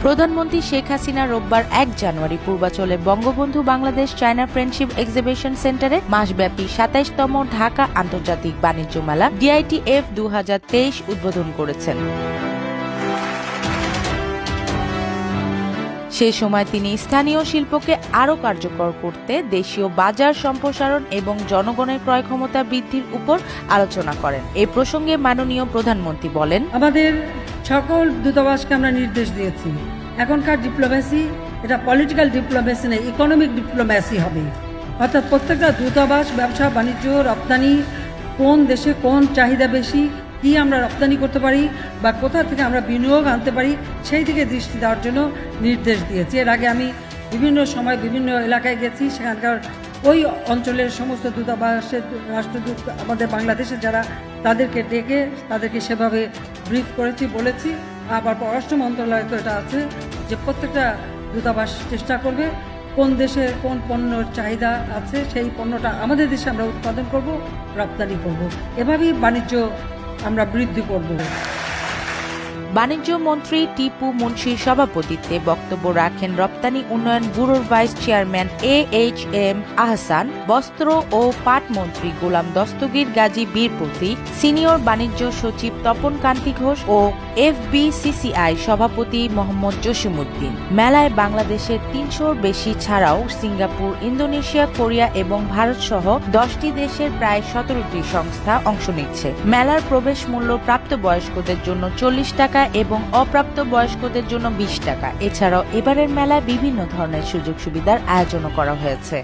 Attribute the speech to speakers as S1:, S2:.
S1: প্রধানমন্ত্রী শেখ হাসিনা রোববার ১ জানুয়ারি পূর্বাচলে Bangabandhu Bangladesh China friendship exhibition সেন্টারে মাসব্যাপী ২৭তম ঢাকা আন্তর্জাতিক বাণিজ্য মেলা DITF ২০২৩ উদ্বোধন করেছেন। সে সময় তিনি স্থানীয় শিল্পকে আরও কার্যকর করতে দেশীয় বাজার সম্প্রসারণ এবং জনগণের ক্রয় ক্ষমতা বৃদ্ধির উপর আলোচনা করেন। এই প্রসঙ্গে মাননীয় প্রধানমন্ত্রী বলেন,
S2: আমাদের সকল দূতাবাসকে আমরা নির্দেশ দিয়েছি, এখনকার ডিপ্লোমেসি এটা পলিটিক্যাল ডিপ্লোমেসি নেই, ইকোনমিক ডিপ্লোমেসি হবে। অর্থাৎ প্রত্যেকটা দূতাবাস ব্যবসা বাণিজ্য রপ্তানি কোন দেশে কোন চাহিদা বেশি, কি আমরা রপ্তানি করতে পারি বা কোথা থেকে আমরা বিনিয়োগ আনতে পারি সেই দিকে দৃষ্টি দেওয়ার জন্য নির্দেশ দিয়েছি। এর আগে আমি বিভিন্ন সময় বিভিন্ন এলাকায় গেছি, সেখানকার ওই অঞ্চলের সমস্ত দূতাবাসের রাষ্ট্রদূত আমাদের বাংলাদেশের যারা তাদেরকে ডেকে তাদেরকে সেভাবে ব্রিফ করেছি, বলেছি। আবার পররাষ্ট্র মন্ত্রণালয় তো এটা আছে যে প্রত্যেকটা দূতাবাস চেষ্টা করবে কোন দেশে কোন পণ্যের চাহিদা আছে সেই পণ্যটা আমাদের দেশে আমরা উৎপাদন করব, রপ্তানি করব, এভাবেই বাণিজ্য আমরা বৃদ্ধি করব।
S1: বাণিজ্য মন্ত্রী টিপু মুন্সির সভাপতিত্বে বক্তব্য রাখেন রপ্তানি উন্নয়ন ব্যুরোর ভাইস চেয়ারম্যান AHM আহসান, বস্ত্র ও পাট মন্ত্রী গোলাম দস্তগীর গাজী বীরপতি, সিনিয়র বাণিজ্য সচিব তপন কান্তি ঘোষ ও FBCCI সভাপতি মোহাম্মদ জসিমউদ্দিন। মেলায় বাংলাদেশের ৩০০-র বেশি ছাড়াও সিঙ্গাপুর, ইন্দোনেশিয়া, কোরিয়া এবং ভারত সহ 10টি দেশের প্রায় 17টি সংস্থা অংশ নিচ্ছে। মেলার প্রবেশ মূল্য প্রাপ্তবয়স্কদের জন্য 40 টাকা এবং অপ্রাপ্ত বয়স্কদের জন্য 20 টাকা। এছাড়াও এবারের মেলায় বিভিন্ন ধরনের সুযোগ সুবিধার আয়োজন করা হয়েছে।